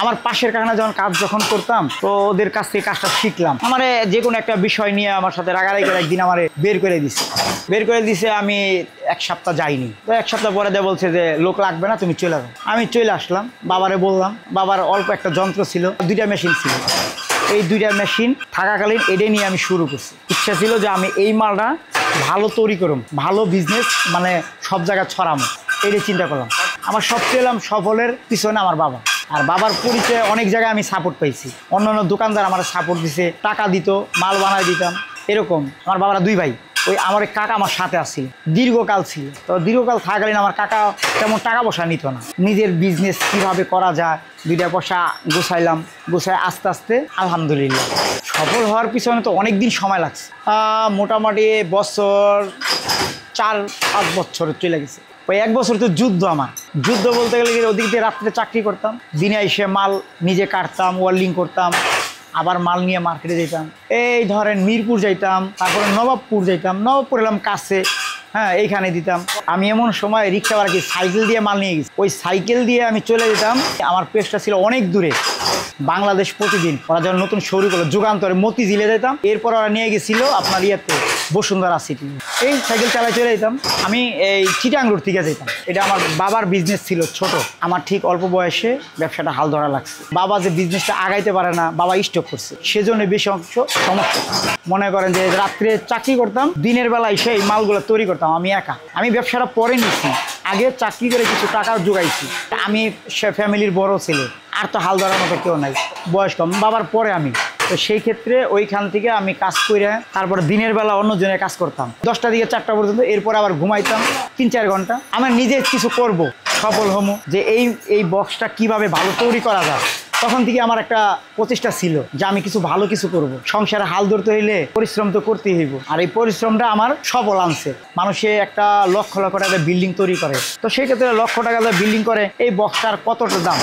আমার পাশের কারখানা যখন করতাম তো ওদের কাছ থেকে কাজটা শিখলাম। আমার যে কোনো একটা বিষয় নিয়ে আমার সাথে রাগারাগি করে একদিন আমার বের করে দিছে। আমি এক সপ্তাহ যাইনি, তো এক সপ্তাহ পরে দিয়ে বলছে যে লোক লাগবে না, তুমি চলে যাও। আমি চলে আসলাম, বাবারে বললাম। বাবার অল্প একটা যন্ত্র ছিল, 2টা মেশিন ছিল। এই 2টা মেশিন থাকাকালীন এটাই নিয়ে আমি শুরু করছি। ইচ্ছা ছিল যে আমি এই মালটা ভালো তৈরি করুম, ভালো বিজনেস মানে সব জায়গায় ছড়ামো, এটাই চিন্তা করলাম। আমার সবচেয়ে সফলের পিছনে আমার বাবা। আর বাবার পরিচয়ে অনেক জায়গায় আমি সাপোর্ট পাইছি। অন্যান্য দোকানদার আমার সাপোর্ট দিছে, টাকা দিত, মাল বানায় দিতাম। এরকম আমার বাবারা 2 ভাই, ওই আমার কাকা আমার সাথে আসছিল, দীর্ঘকাল ছিল। তো দীর্ঘকাল থাকাকালীন আমার কাকা তেমন টাকা পয়সা নিত না। নিজের বিজনেস কিভাবে করা যায় 2টা পয়সা গুছায় আস্তে আস্তে আলহামদুলিল্লাহ সফল হওয়ার পিছনে তো অনেক দিন সময় লাগছে। মোটামুটি বছর 4-5 বছর চলে গেছে। ওই 1 বছর তো যুদ্ধ বলতে গেলে ওদিক দিয়ে রাত্রে চাকরি করতাম, দিনে এসে মাল নিজে কাটতাম, ওয়েল্ডিং করতাম, আবার মাল নিয়ে মার্কেটে যেতাম। এই ধরেন মিরপুর যাইতাম, তারপরে নবাবপুর যাইতাম, নবাবপুর এলাম কাছে, হ্যাঁ এইখানে দিতাম। আমি এমন সময় রিক্সা আর কি সাইকেল দিয়ে মাল নিয়ে গেছি। ওই সাইকেল দিয়ে আমি চলে যেতাম। আমার পেজটা ছিল অনেক দূরে, বাংলাদেশ প্রতিদিন। ওরা যখন নতুন শুরু করলো যুগান্তরে মতিঝিলে যেতাম। এরপর ওরা নিয়ে গেছিল আপনার ইয়েতে বসুন্ধরা সিটি। এই সাইকেল চালায় চলে যেতাম। আমি এই চিটাং রোড থেকে যেতাম। এটা আমার বাবার বিজনেস ছিল ছোট। আমার ঠিক অল্প বয়সে ব্যবসাটা হাল ধরা লাগছে। বাবা যে বিজনেসটা আগাইতে পারে না, বাবা স্টপ করছে, সেজন্য বেশি অংশ সমস্যা। মনে করেন যে রাত্রে চাকরি করতাম, দিনের বেলায় সেই মালগুলো তৈরি করতাম আমি একা। আমি ব্যবসাটা পরে নিচ্ছি, আগে চাকরি করে কিছু টাকা জোগাইছি। আমি ফ্যামিলির বড় ছেলে, আর তো হাল ধরার মতো কেউ নাই, বয়স কম। বাবার পরে আমি, তো সেই ক্ষেত্রে ওইখান থেকে আমি কাজ করে তারপরে দিনের বেলা অন্যজনের কাজ করতাম 10টা থেকে 4টা পর্যন্ত। এরপর আবার ঘুমাইতাম 3-4 ঘন্টা। আমার নিজে কিছু করব, সফল হমু, যে এই বক্সটা কিভাবে ভালো তৈরি করা যায়। তখন থেকে আমার একটা প্রচেষ্টা ছিল যে আমি ভালো কিছু করব। সংসারে হাল ধরতে হইলে পরিশ্রম তো করতেই হইব। আর এই পরিশ্রমটা আমার সফল আনছে। মানুষে একটা লক্ষ টাকা বিল্ডিং তৈরি করে, তো সেই ক্ষেত্রে লক্ষ টাকা বিল্ডিং করে, এই বক্সটার কতটা দাম?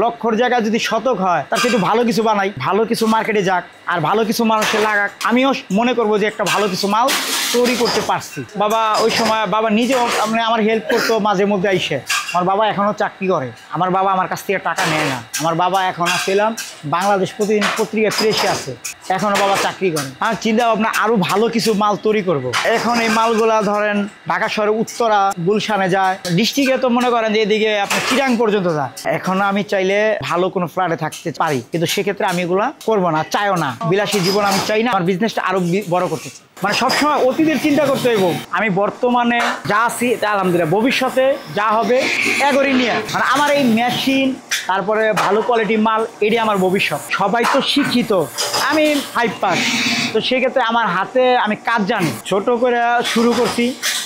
লক্ষর জায়গায় যদি শতক হয়, তার একটু ভালো কিছু বানাই, ভালো কিছু মার্কেটে যাক, আর ভালো কিছু মানুষের লাগাক। আমিও মনে করবো যে একটা ভালো কিছু মাল তৈরি করতে পারছি। বাবা ওই সময় বাবা নিজেও আমার হেল্প করতো মাঝে মধ্যে আইসে। আমার বাবা এখনও চাকরি করে। আমার বাবা আমার কাছ থেকে টাকা নেয় না। আমার বাবা এখন আসছিলাম বাংলাদেশ প্রতিদিন পত্রিকায় প্রেসে আছে, এখনও বাবা চাকরি করে। আমার চিন্তা ভাবনা আরও ভালো কিছু মাল তৈরি করব। এখন এই মালগুলা ধরেন ঢাকা শহরে উত্তরা গুলশানে যায়, ডিস্ট্রিক্টে তো মনে করেন যে এদিকে আপনার চিটাং পর্যন্ত যায়। এখন আমি চাইলে ভালো কোনো ফ্ল্যাটে থাকতে পারি, কিন্তু সেক্ষেত্রে আমি এগুলা করবো না, চাইও না। বিলাসী জীবন আমি চাই না। আমার বিজনেসটা আরো বড় করতে চাই। মানে সবসময় অতীতের চিন্তা করতে হইব। আমি বর্তমানে যা আছি আলহামদুলিল্লাহ, ভবিষ্যতে যা হবে এগোরি নিয়ে। মানে আমার এই মেশিন, তারপরে ভালো কোয়ালিটি মাল, এটি আমার ভবিষ্যৎ। সবাই তো শিক্ষিত, আমি 5 পাস, তো সেক্ষেত্রে আমার হাতে আমি কাজ জানি। ছোট করে শুরু করছি,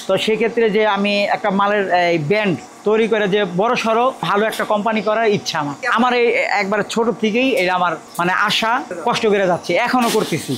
তো সেক্ষেত্রে যে আমি একটা মালের এই ব্যান্ড তৈরি করে যে বড় সড়ো ভালো একটা কোম্পানি করার ইচ্ছা আমার এই একবারে ছোট থেকেই এটা আমার মানে আশা, কষ্ট করে যাচ্ছে, এখনো করতেছি।